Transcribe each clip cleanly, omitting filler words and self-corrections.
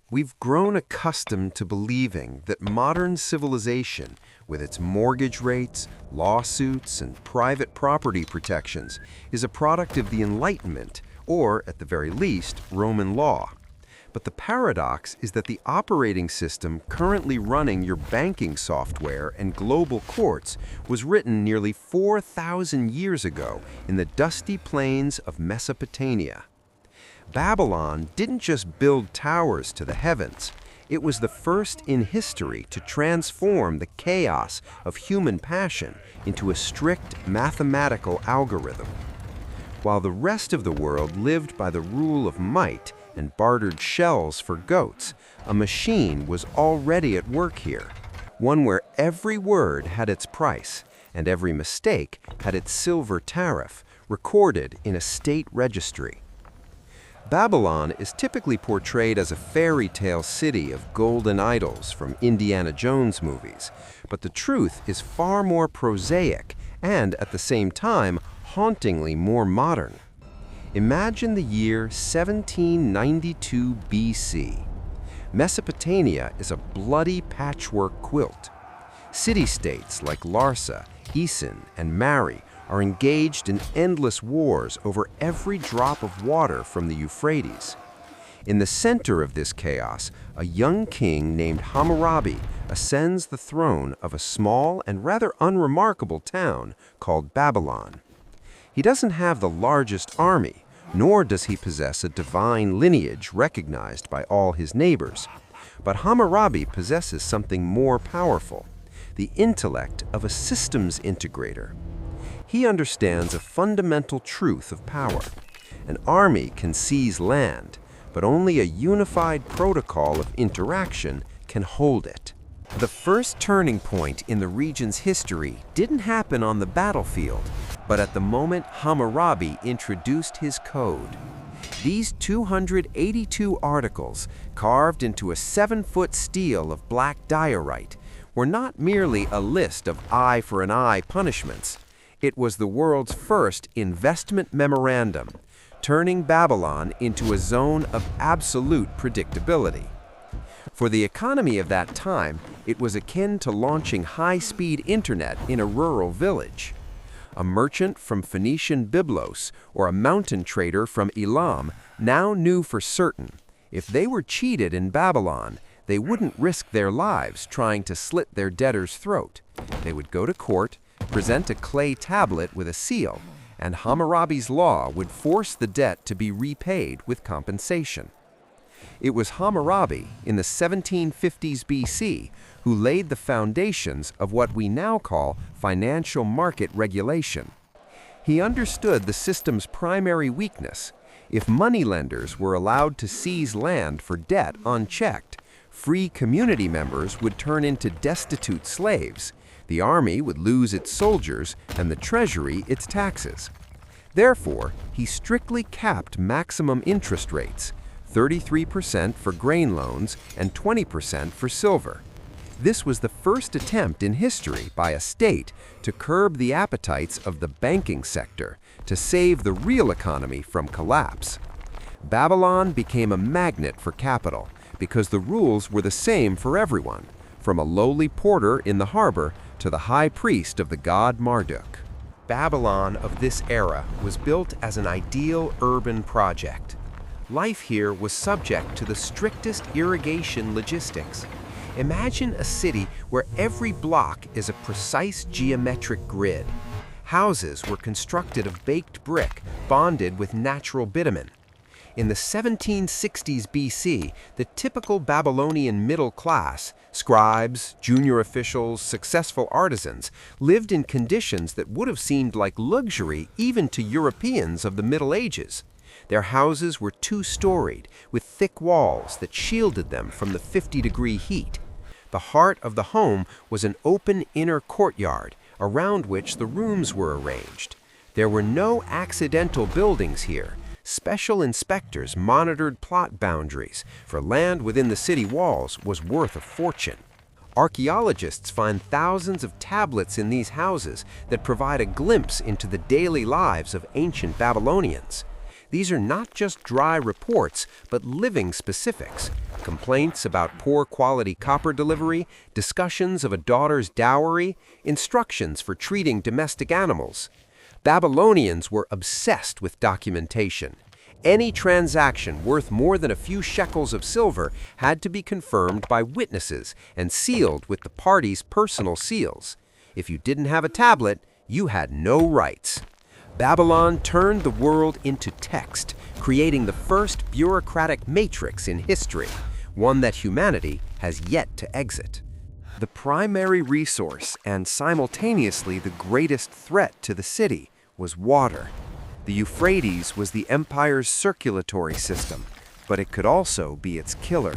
We've grown accustomed to believing that modern civilization, with its mortgage rates, lawsuits, and private property protections, is a product of the Enlightenment, or, at the very least, Roman law. But the paradox is that the operating system currently running your banking software and global courts was written nearly 4,000 years ago in the dusty plains of Mesopotamia. Babylon didn't just build towers to the heavens. It was the first in history to transform the chaos of human passion into a strict mathematical algorithm. While the rest of the world lived by the rule of might and bartered shells for goats, a machine was already at work here, one where every word had its price and every mistake had its silver tariff recorded in a state registry. Babylon is typically portrayed as a fairy tale city of golden idols from Indiana Jones movies, but the truth is far more prosaic and, at the same time, hauntingly more modern. Imagine the year 1792 BC. Mesopotamia is a bloody patchwork quilt. City-states like Larsa, Isin, and Mari are engaged in endless wars over every drop of water from the Euphrates. In the center of this chaos, a young king named Hammurabi ascends the throne of a small and rather unremarkable town called Babylon. He doesn't have the largest army, nor does he possess a divine lineage recognized by all his neighbors. But Hammurabi possesses something more powerful, the intellect of a systems integrator. He understands a fundamental truth of power. An army can seize land, but only a unified protocol of interaction can hold it. The first turning point in the region's history didn't happen on the battlefield, but at the moment Hammurabi introduced his code. These 282 articles, carved into a 7-foot stele of black diorite, were not merely a list of eye for an eye punishments. It was the world's first investment memorandum, turning Babylon into a zone of absolute predictability. For the economy of that time, it was akin to launching high-speed internet in a rural village. A merchant from Phoenician Byblos or a mountain trader from Elam now knew for certain, if they were cheated in Babylon, they wouldn't risk their lives trying to slit their debtor's throat. They would go to court, present a clay tablet with a seal, and Hammurabi's law would force the debt to be repaid with compensation. It was Hammurabi, in the 1750s BC, who laid the foundations of what we now call financial market regulation. He understood the system's primary weakness. If moneylenders were allowed to seize land for debt unchecked, free community members would turn into destitute slaves. The army would lose its soldiers and the treasury its taxes. Therefore, he strictly capped maximum interest rates, 33% for grain loans and 20% for silver. This was the first attempt in history by a state to curb the appetites of the banking sector to save the real economy from collapse. Babylon became a magnet for capital because the rules were the same for everyone, from a lowly porter in the harbor to the high priest of the god Marduk. Babylon of this era was built as an ideal urban project. Life here was subject to the strictest irrigation logistics. Imagine a city where every block is a precise geometric grid. Houses were constructed of baked brick bonded with natural bitumen. In the 1760s BC, the typical Babylonian middle class, scribes, junior officials, successful artisans, lived in conditions that would have seemed like luxury even to Europeans of the Middle Ages. Their houses were two-storied, with thick walls that shielded them from the 50-degree heat. The heart of the home was an open inner courtyard, around which the rooms were arranged. There were no accidental buildings here. Special inspectors monitored plot boundaries, for land within the city walls was worth a fortune. Archaeologists find thousands of tablets in these houses that provide a glimpse into the daily lives of ancient Babylonians. These are not just dry reports, but living specifics. Complaints about poor quality copper delivery, discussions of a daughter's dowry, instructions for treating domestic animals. Babylonians were obsessed with documentation. Any transaction worth more than a few shekels of silver had to be confirmed by witnesses and sealed with the parties' personal seals. If you didn't have a tablet, you had no rights. Babylon turned the world into text, creating the first bureaucratic matrix in history, one that humanity has yet to exit. The primary resource and simultaneously the greatest threat to the city was water. The Euphrates was the empire's circulatory system, but it could also be its killer.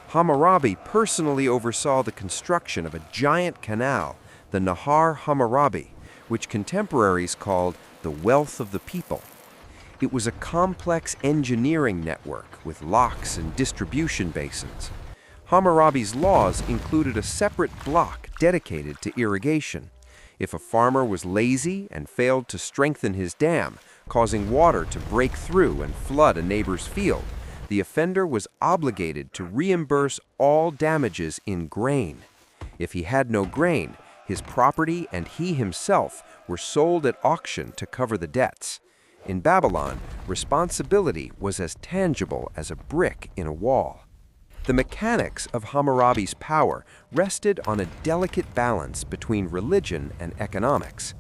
Hammurabi personally oversaw the construction of a giant canal, the Nahar Hammurabi, which contemporaries called the wealth of the people. It was a complex engineering network with locks and distribution basins. Hammurabi's laws included a separate block dedicated to irrigation. If a farmer was lazy and failed to strengthen his dam, causing water to break through and flood a neighbor's field, the offender was obligated to reimburse all damages in grain. If he had no grain, his property and he himself were sold at auction to cover the debts. In Babylon, responsibility was as tangible as a brick in a wall. The mechanics of Hammurabi's power rested on a delicate balance between religion and economics.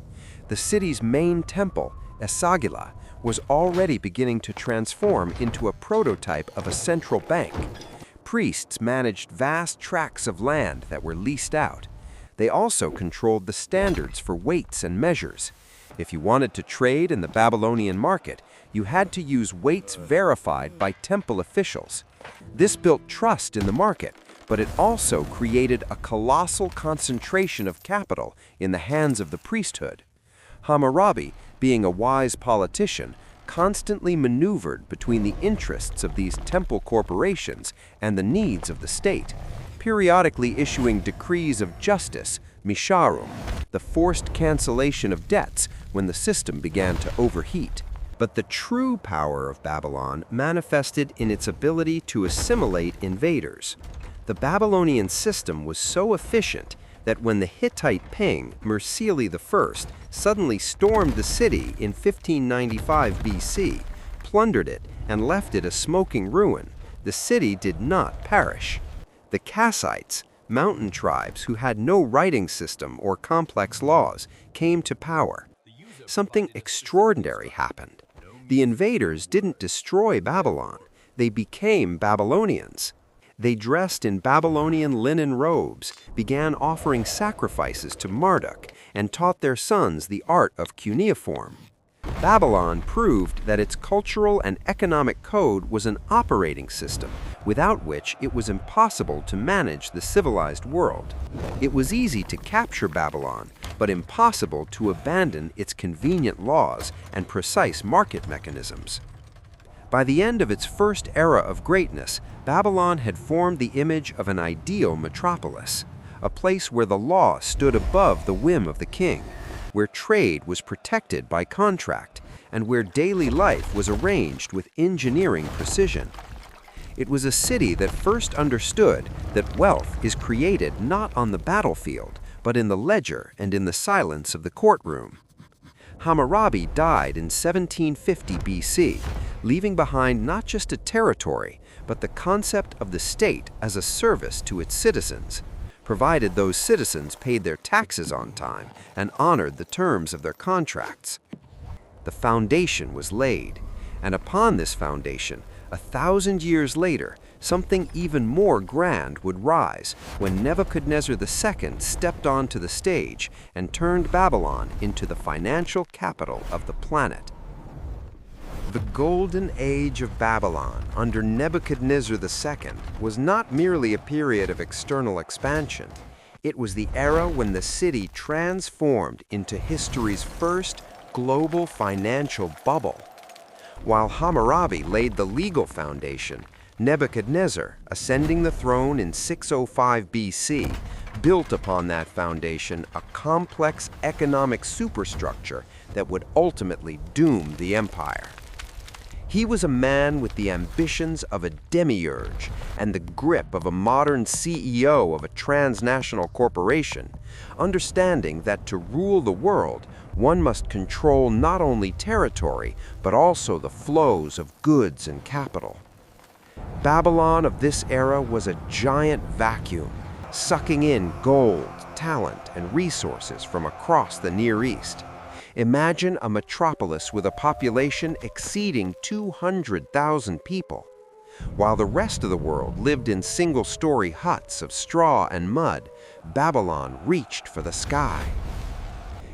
The city's main temple, Esagila, was already beginning to transform into a prototype of a central bank. Priests managed vast tracts of land that were leased out. They also controlled the standards for weights and measures. If you wanted to trade in the Babylonian market, you had to use weights verified by temple officials. This built trust in the market, but it also created a colossal concentration of capital in the hands of the priesthood. Hammurabi, being a wise politician, constantly maneuvered between the interests of these temple corporations and the needs of the state, periodically issuing decrees of justice, misharum, the forced cancellation of debts when the system began to overheat. But the true power of Babylon manifested in its ability to assimilate invaders. The Babylonian system was so efficient that when the Hittite Ping, Mursili I, suddenly stormed the city in 1595 BC, plundered it, and left it a smoking ruin, the city did not perish. The Kassites, mountain tribes who had no writing system or complex laws, came to power. Something extraordinary happened. The invaders didn't destroy Babylon, they became Babylonians. They dressed in Babylonian linen robes, began offering sacrifices to Marduk, and taught their sons the art of cuneiform. Babylon proved that its cultural and economic code was an operating system, without which it was impossible to manage the civilized world. It was easy to capture Babylon, but impossible to abandon its convenient laws and precise market mechanisms. By the end of its first era of greatness, Babylon had formed the image of an ideal metropolis, a place where the law stood above the whim of the king, where trade was protected by contract, and where daily life was arranged with engineering precision. It was a city that first understood that wealth is created not on the battlefield, but in the ledger and in the silence of the courtroom. Hammurabi died in 1750 BC, leaving behind not just a territory, but the concept of the state as a service to its citizens, provided those citizens paid their taxes on time and honored the terms of their contracts. The foundation was laid, and upon this foundation, 1,000 years later, something even more grand would rise when Nebuchadnezzar II stepped onto the stage and turned Babylon into the financial capital of the planet. The golden age of Babylon under Nebuchadnezzar II was not merely a period of external expansion. It was the era when the city transformed into history's first global financial bubble. While Hammurabi laid the legal foundation, Nebuchadnezzar, ascending the throne in 605 BC, built upon that foundation a complex economic superstructure that would ultimately doom the empire. He was a man with the ambitions of a demiurge and the grip of a modern CEO of a transnational corporation, understanding that to rule the world, one must control not only territory, but also the flows of goods and capital. Babylon of this era was a giant vacuum, sucking in gold, talent, and resources from across the Near East. Imagine a metropolis with a population exceeding 200,000 people. While the rest of the world lived in single-story huts of straw and mud, Babylon reached for the sky.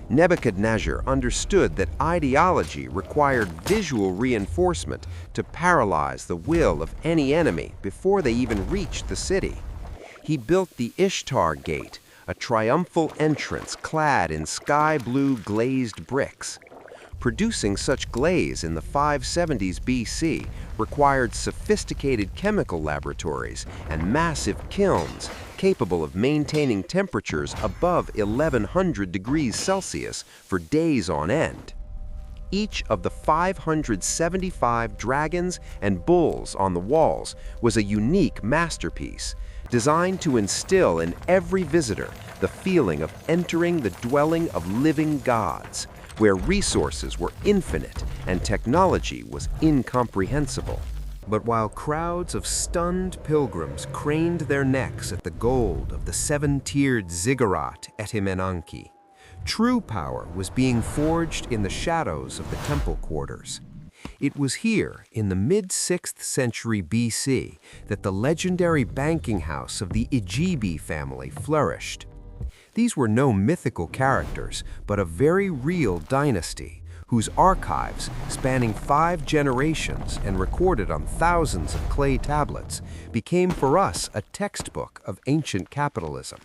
Nebuchadnezzar understood that ideology required visual reinforcement to paralyze the will of any enemy before they even reached the city. He built the Ishtar Gate, a triumphal entrance clad in sky-blue glazed bricks. Producing such glaze in the 570s BC required sophisticated chemical laboratories and massive kilns capable of maintaining temperatures above 1100 degrees Celsius for days on end. Each of the 575 dragons and bulls on the walls was a unique masterpiece, designed to instill in every visitor the feeling of entering the dwelling of living gods, where resources were infinite and technology was incomprehensible. But while crowds of stunned pilgrims craned their necks at the gold of the seven-tiered ziggurat Etemenanki, true power was being forged in the shadows of the temple quarters. It was here, in the mid-6th century BC, that the legendary banking house of the Egibi family flourished. These were no mythical characters, but a very real dynasty, whose archives, spanning 5 generations and recorded on thousands of clay tablets, became for us a textbook of ancient capitalism.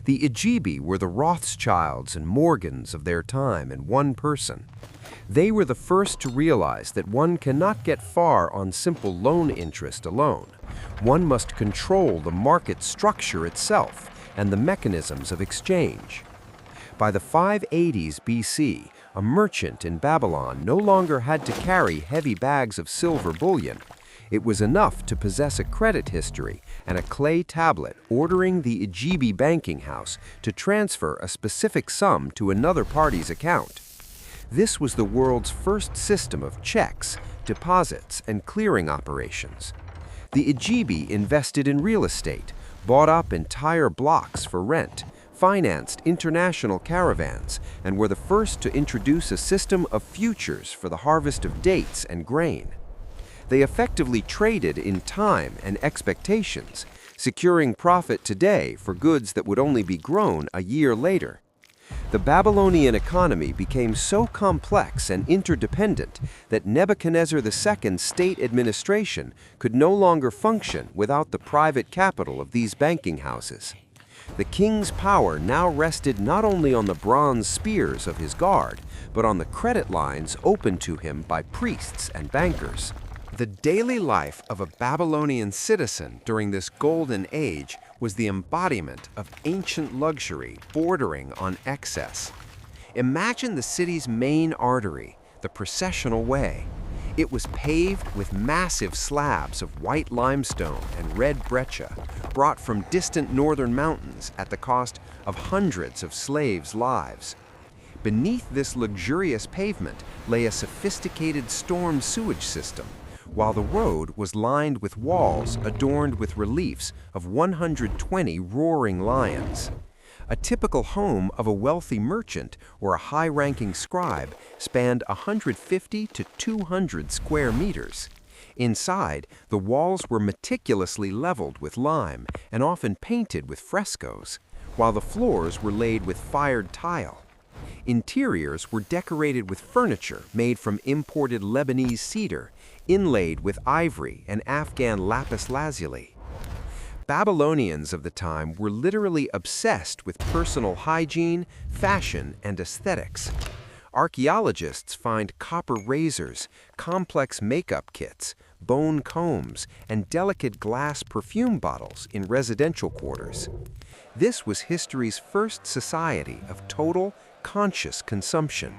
The Egibi were the Rothschilds and Morgans of their time in one person. They were the first to realize that one cannot get far on simple loan interest alone. One must control the market structure itself and the mechanisms of exchange. By the 580s BC, a merchant in Babylon no longer had to carry heavy bags of silver bullion. It was enough to possess a credit history and a clay tablet ordering the Egibi banking house to transfer a specific sum to another party's account. This was the world's first system of checks, deposits, and clearing operations. The Egibi invested in real estate, bought up entire blocks for rent, financed international caravans, and were the first to introduce a system of futures for the harvest of dates and grain. They effectively traded in time and expectations, securing profit today for goods that would only be grown a year later. The Babylonian economy became so complex and interdependent that Nebuchadnezzar II's state administration could no longer function without the private capital of these banking houses. The king's power now rested not only on the bronze spears of his guard, but on the credit lines opened to him by priests and bankers. The daily life of a Babylonian citizen during this golden age was the embodiment of ancient luxury bordering on excess. Imagine the city's main artery, the processional way. It was paved with massive slabs of white limestone and red breccia, brought from distant northern mountains at the cost of hundreds of slaves' lives. Beneath this luxurious pavement lay a sophisticated storm sewage system, while the road was lined with walls adorned with reliefs of 120 roaring lions. A typical home of a wealthy merchant or a high-ranking scribe spanned 150 to 200 square meters. Inside, the walls were meticulously leveled with lime and often painted with frescoes, while the floors were laid with fired tile. Interiors were decorated with furniture made from imported Lebanese cedar, inlaid with ivory and Afghan lapis lazuli. Babylonians of the time were literally obsessed with personal hygiene, fashion, and aesthetics. Archaeologists find copper razors, complex makeup kits, bone combs, and delicate glass perfume bottles in residential quarters. This was history's first society of total, conscious consumption.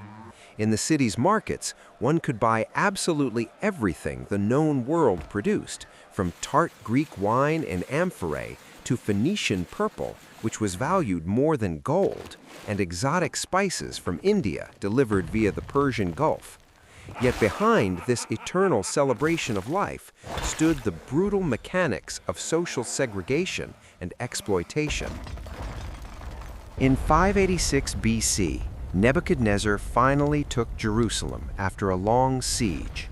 In the city's markets, one could buy absolutely everything the known world produced, from tart Greek wine in amphorae to Phoenician purple, which was valued more than gold, and exotic spices from India delivered via the Persian Gulf. Yet behind this eternal celebration of life stood the brutal mechanics of social segregation and exploitation. In 586 BC, Nebuchadnezzar finally took Jerusalem after a long siege.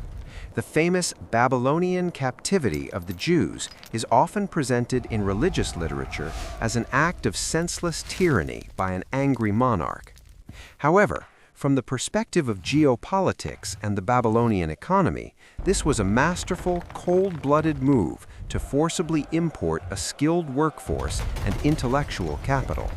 The famous Babylonian captivity of the Jews is often presented in religious literature as an act of senseless tyranny by an angry monarch. However, from the perspective of geopolitics and the Babylonian economy, this was a masterful, cold-blooded move to forcibly import a skilled workforce and intellectual capital.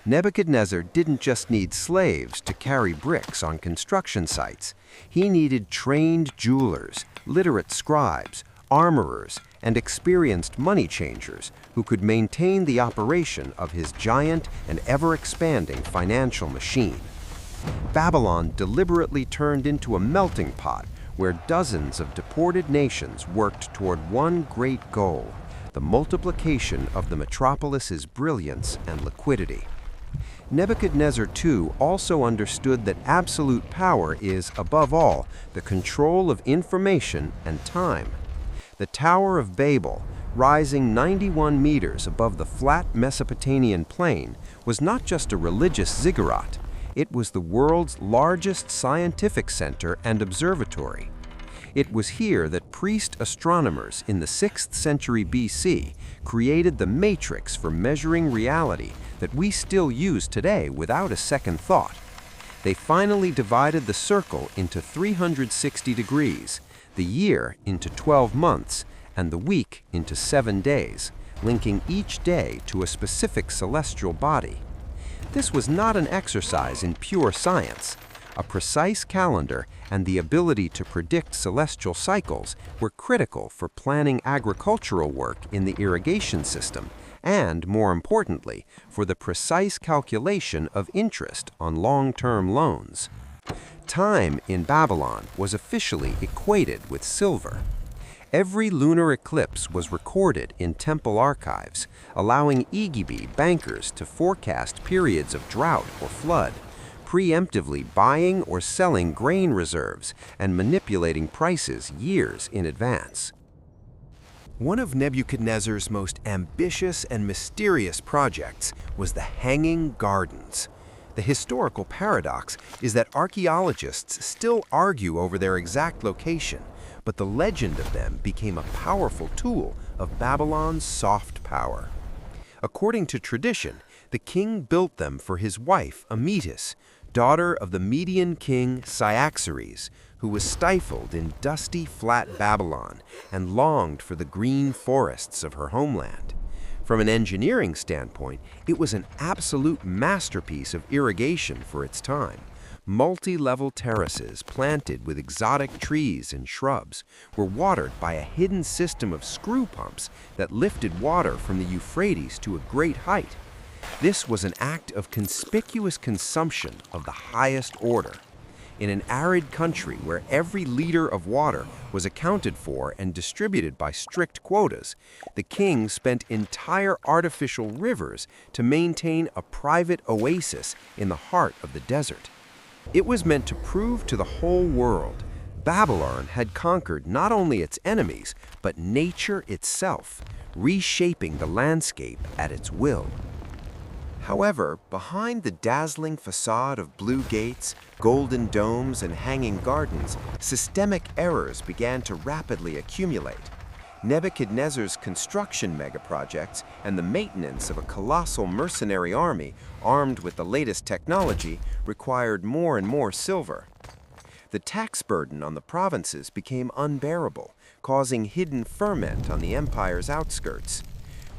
Nebuchadnezzar didn't just need slaves to carry bricks on construction sites. He needed trained jewelers, literate scribes, armorers, and experienced money changers who could maintain the operation of his giant and ever-expanding financial machine. Babylon deliberately turned into a melting pot where dozens of deported nations worked toward one great goal: the multiplication of the metropolis's brilliance and liquidity. Nebuchadnezzar too also understood that absolute power is, above all, the control of information and time. The Tower of Babel, rising 91 meters above the flat Mesopotamian plain, was not just a religious ziggurat. It was the world's largest scientific center and observatory. It was here that priest astronomers in the 6th century BC created the matrix for measuring reality that we still use today without a second thought. They finally divided the circle into 360 degrees, the year into 12 months, and the week into 7 days, linking each day to a specific celestial body. This was not an exercise in pure science. A precise calendar and the ability to predict celestial cycles were critical for planning agricultural work in the irrigation system and, more importantly, for the precise calculation of interest on long-term loans. Time in Babylon was officially equated with silver. Every lunar eclipse was recorded in temple archives, allowing Igebe bankers to forecast periods of drought or flood, preemptively buying or selling grain reserves and manipulating prices years in advance. One of Nebuchadnezzar's most ambitious and mysterious projects was the Hanging Gardens. The historical paradox is that archaeologists still argue over their exact location, but the legend of them became a powerful tool of Babylon's soft power. According to tradition, the king built them for his wife, Amytis, daughter of the Median king Cyaxares, who was stifled in dusty, flat Babylon and longed for the green forests of her homeland. From an engineering standpoint, it was an absolute masterpiece of irrigation for its time. Multi-level terraces planted with exotic trees and shrubs were watered by a hidden system of screw pumps that lifted water from the Euphrates to a great height. This was an act of conspicuous consumption of the highest order. In an arid country where every liter of water was accounted for and distributed by strict quotas, the king spent entire artificial rivers to maintain a private oasis in the heart of the desert. It was meant to prove to the whole world Babylon had conquered not only its enemies, but nature itself, reshaping the landscape at its will. However, behind the dazzling facade of blue gates, golden domes, and hanging gardens, systemic errors began to rapidly accumulate. Nebuchadnezzar's construction megaprojects and the maintenance of a colossal mercenary army armed with the latest technology required more and more silver. The tax burden on the provinces became unbearable, causing hidden ferment on the empire's outskirts.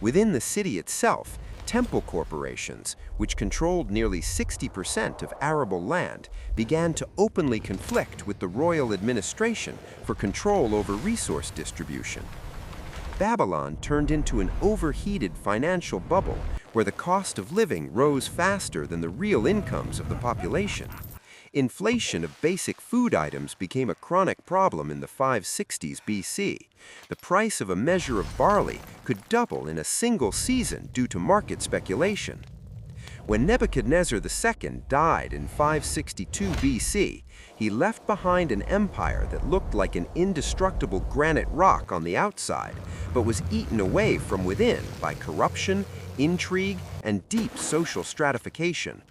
Within the city itself, temple corporations, which controlled nearly 60% of arable land, began to openly conflict with the royal administration for control over resource distribution. Babylon turned into an overheated financial bubble where the cost of living rose faster than the real incomes of the population. Inflation of basic food items became a chronic problem in the 560s BC. The price of a measure of barley could double in a single season due to market speculation. When Nebuchadnezzar II died in 562 BC, he left behind an empire that looked like an indestructible granite rock on the outside, but was eaten away from within by corruption, intrigue, and deep social stratification.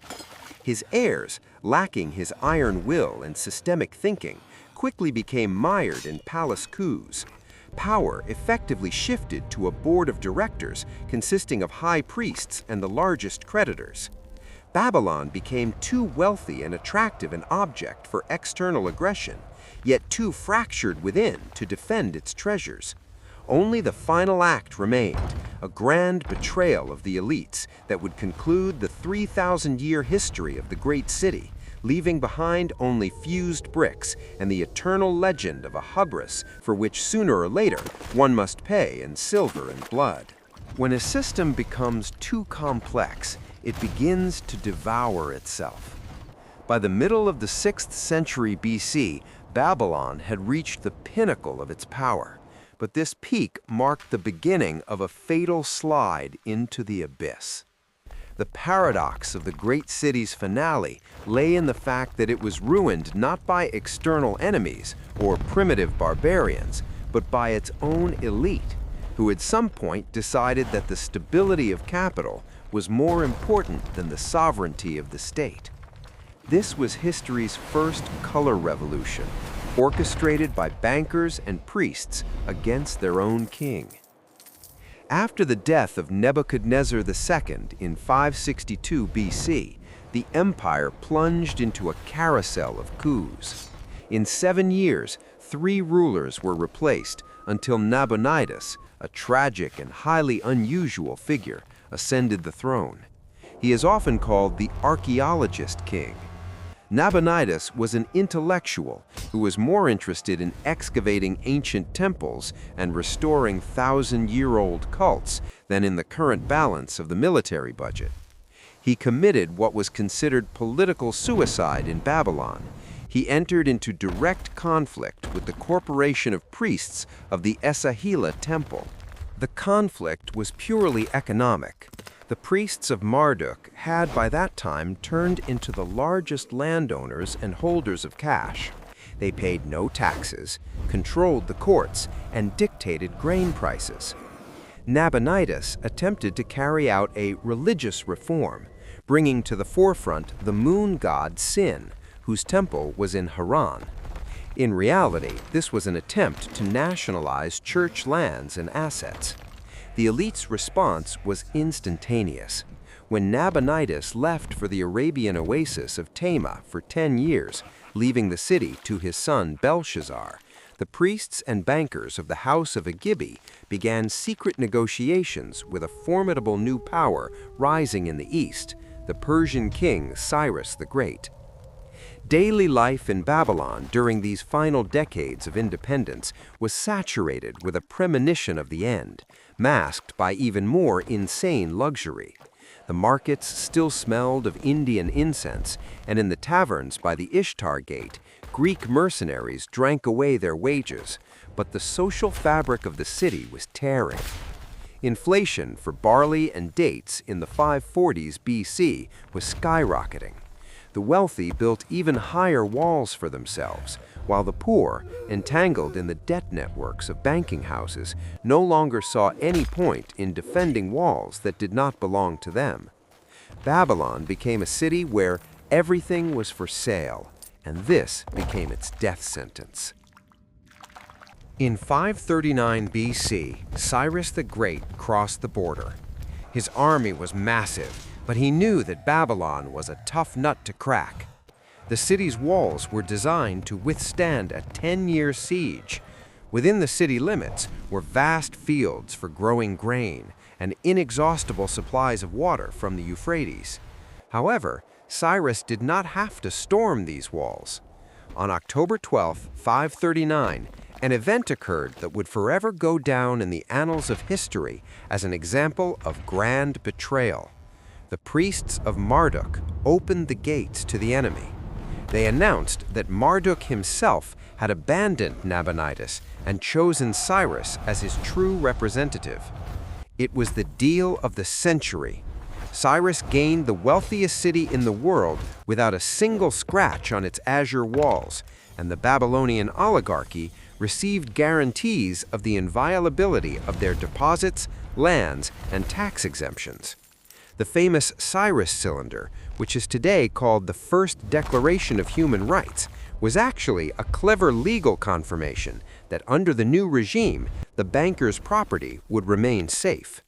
His heirs, lacking his iron will and systemic thinking, quickly became mired in palace coups. Power effectively shifted to a board of directors consisting of high priests and the largest creditors. Babylon became too wealthy and attractive an object for external aggression, yet too fractured within to defend its treasures. Only the final act remained, a grand betrayal of the elites that would conclude the 3,000-year history of the great city, leaving behind only fused bricks and the eternal legend of a hubris for which sooner or later one must pay in silver and blood. When a system becomes too complex, it begins to devour itself. By the middle of the 6th century BC, Babylon had reached the pinnacle of its power, but this peak marked the beginning of a fatal slide into the abyss. The paradox of the great city's finale lay in the fact that it was ruined not by external enemies or primitive barbarians, but by its own elite, who at some point decided that the stability of capital was more important than the sovereignty of the state. This was history's first color revolution, orchestrated by bankers and priests against their own king. After the death of Nebuchadnezzar II in 562 BC, the empire plunged into a carousel of coups. In 7 years, 3 rulers were replaced until Nabonidus, a tragic and highly unusual figure, ascended the throne. He is often called the archaeologist king. Nabonidus was an intellectual who was more interested in excavating ancient temples and restoring thousand-year-old cults than in the current balance of the military budget. He committed what was considered political suicide in Babylon. He entered into direct conflict with the corporation of priests of the Esahila temple. The conflict was purely economic. The priests of Marduk had by that time turned into the largest landowners and holders of cash. They paid no taxes, controlled the courts, and dictated grain prices. Nabonidus attempted to carry out a religious reform, bringing to the forefront the moon god Sin, whose temple was in Haran. In reality, this was an attempt to nationalize church lands and assets. The elite's response was instantaneous. When Nabonidus left for the Arabian oasis of Tema for 10 years, leaving the city to his son Belshazzar, the priests and bankers of the House of Agibbi began secret negotiations with a formidable new power rising in the east, the Persian king Cyrus the Great. Daily life in Babylon during these final decades of independence was saturated with a premonition of the end, masked by even more insane luxury. The markets still smelled of Indian incense, and in the taverns by the Ishtar Gate, Greek mercenaries drank away their wages, but the social fabric of the city was tearing. Inflation for barley and dates in the 540s BC was skyrocketing. The wealthy built even higher walls for themselves, while the poor, entangled in the debt networks of banking houses, no longer saw any point in defending walls that did not belong to them. Babylon became a city where everything was for sale, and this became its death sentence. In 539 BC, Cyrus the Great crossed the border. His army was massive, but he knew that Babylon was a tough nut to crack. The city's walls were designed to withstand a 10-year siege. Within the city limits were vast fields for growing grain and inexhaustible supplies of water from the Euphrates. However, Cyrus did not have to storm these walls. On October 12, 539, an event occurred that would forever go down in the annals of history as an example of grand betrayal. The priests of Marduk opened the gates to the enemy. They announced that Marduk himself had abandoned Nabonidus and chosen Cyrus as his true representative. It was the deal of the century. Cyrus gained the wealthiest city in the world without a single scratch on its azure walls, and the Babylonian oligarchy received guarantees of the inviolability of their deposits, lands, and tax exemptions. The famous Cyrus Cylinder, which is today called the First Declaration of Human Rights, was actually a clever legal confirmation that under the new regime, the banker's property would remain safe.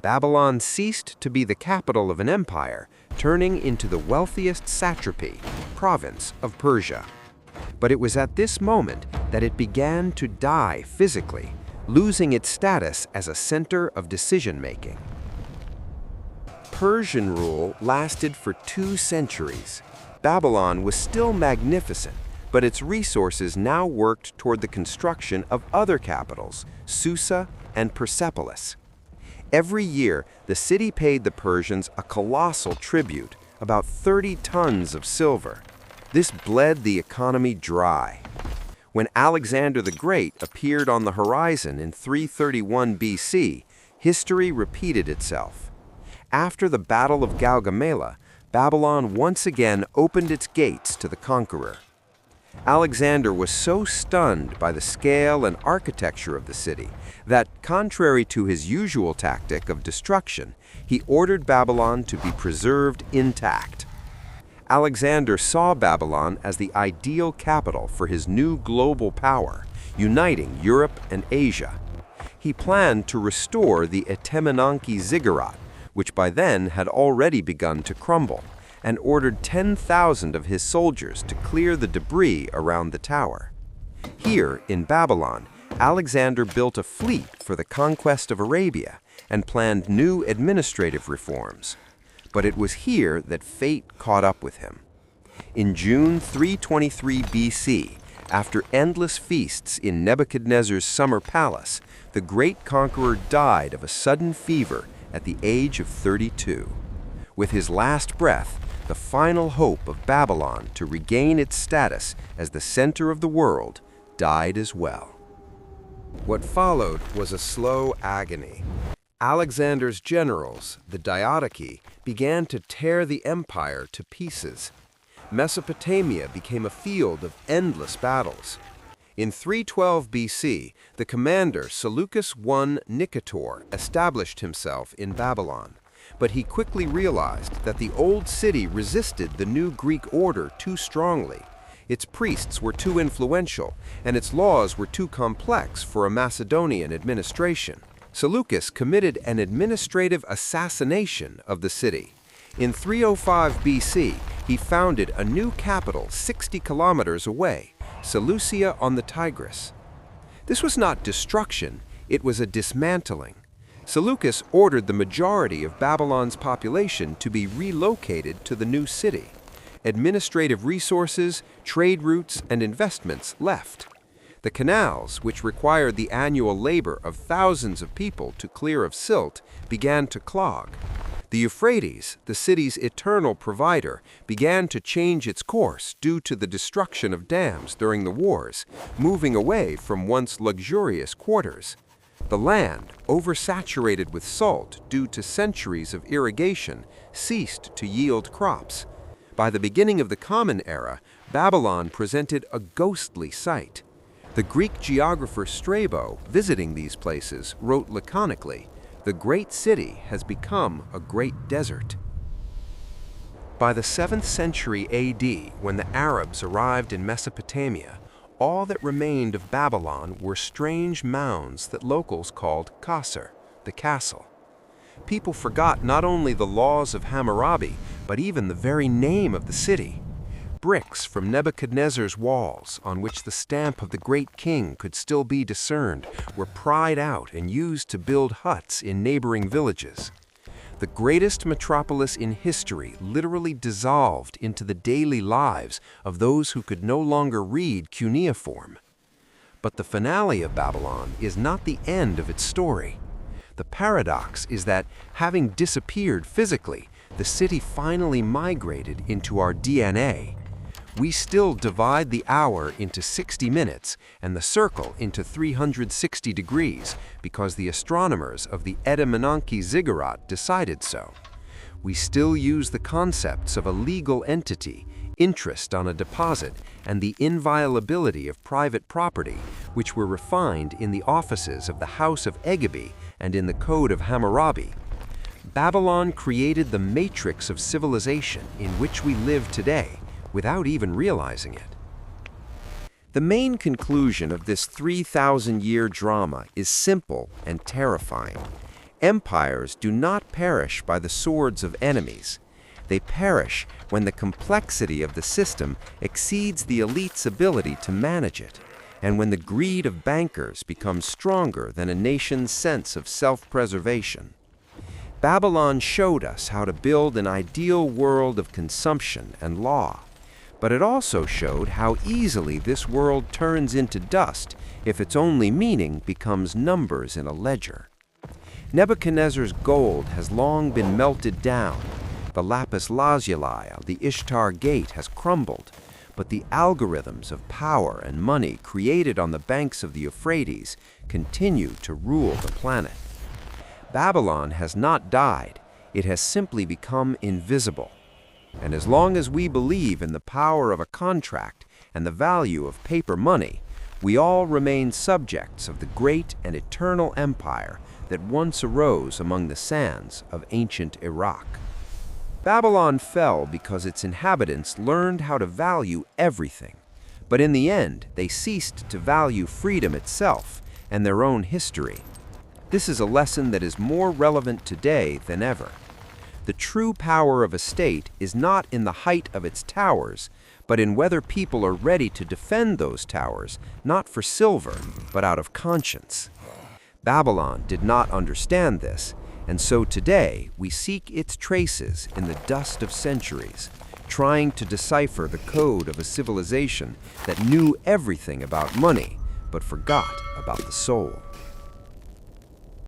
Babylon ceased to be the capital of an empire, turning into the wealthiest satrapy, province of Persia. But it was at this moment that it began to die physically, losing its status as a center of decision-making. Persian rule lasted for 2 centuries. Babylon was still magnificent, but its resources now worked toward the construction of other capitals, Susa and Persepolis. Every year, the city paid the Persians a colossal tribute, about 30 tons of silver. This bled the economy dry. When Alexander the Great appeared on the horizon in 331 BC, history repeated itself. After the Battle of Gaugamela, Babylon once again opened its gates to the conqueror. Alexander was so stunned by the scale and architecture of the city that, contrary to his usual tactic of destruction, he ordered Babylon to be preserved intact. Alexander saw Babylon as the ideal capital for his new global power, uniting Europe and Asia. He planned to restore the Etemenanki ziggurat, which by then had already begun to crumble, and ordered 10,000 of his soldiers to clear the debris around the tower. Here, in Babylon, Alexander built a fleet for the conquest of Arabia and planned new administrative reforms. But it was here that fate caught up with him. In June 323 BC, after endless feasts in Nebuchadnezzar's summer palace, the great conqueror died of a sudden fever at the age of 32. With his last breath, the final hope of Babylon to regain its status as the center of the world died as well. What followed was a slow agony. Alexander's generals, the Diadochi, began to tear the empire to pieces. Mesopotamia became a field of endless battles. In 312 BC, the commander Seleucus I Nicator established himself in Babylon. But he quickly realized that the old city resisted the new Greek order too strongly. Its priests were too influential, and its laws were too complex for a Macedonian administration. Seleucus committed an administrative assassination of the city. In 305 BC, he founded a new capital 60 kilometers away, Seleucia on the Tigris. This was not destruction, it was a dismantling. Seleucus ordered the majority of Babylon's population to be relocated to the new city. Administrative resources, trade routes, and investments left. The canals, which required the annual labor of thousands of people to clear of silt, began to clog. The Euphrates, the city's eternal provider, began to change its course due to the destruction of dams during the wars, moving away from once luxurious quarters. The land, oversaturated with salt due to centuries of irrigation, ceased to yield crops. By the beginning of the Common Era, Babylon presented a ghostly sight. The Greek geographer Strabo, visiting these places, wrote laconically, "The great city has become a great desert." By the 7th century AD, when the Arabs arrived in Mesopotamia, all that remained of Babylon were strange mounds that locals called Qasr, the castle. People forgot not only the laws of Hammurabi, but even the very name of the city. Bricks from Nebuchadnezzar's walls, on which the stamp of the great king could still be discerned, were pried out and used to build huts in neighboring villages. The greatest metropolis in history literally dissolved into the daily lives of those who could no longer read cuneiform. But the finale of Babylon is not the end of its story. The paradox is that, having disappeared physically, the city finally migrated into our DNA. We still divide the hour into 60 minutes and the circle into 360 degrees because the astronomers of the Edamananki ziggurat decided so. We still use the concepts of a legal entity, interest on a deposit, and the inviolability of private property, which were refined in the offices of the House of Agabe and in the Code of Hammurabi. Babylon created the matrix of civilization in which we live today, without even realizing it. The main conclusion of this 3,000-year drama is simple and terrifying. Empires do not perish by the swords of enemies. They perish when the complexity of the system exceeds the elite's ability to manage it, and when the greed of bankers becomes stronger than a nation's sense of self-preservation. Babylon showed us how to build an ideal world of consumption and law, but it also showed how easily this world turns into dust if its only meaning becomes numbers in a ledger. Nebuchadnezzar's gold has long been melted down. The lapis lazuli of the Ishtar Gate has crumbled, but the algorithms of power and money created on the banks of the Euphrates continue to rule the planet. Babylon has not died, it has simply become invisible. And as long as we believe in the power of a contract and the value of paper money, we all remain subjects of the great and eternal empire that once arose among the sands of ancient Iraq. Babylon fell because its inhabitants learned how to value everything, but in the end they ceased to value freedom itself and their own history. This is a lesson that is more relevant today than ever. The true power of a state is not in the height of its towers, but in whether people are ready to defend those towers, not for silver, but out of conscience. Babylon did not understand this, and so today we seek its traces in the dust of centuries, trying to decipher the code of a civilization that knew everything about money, but forgot about the soul.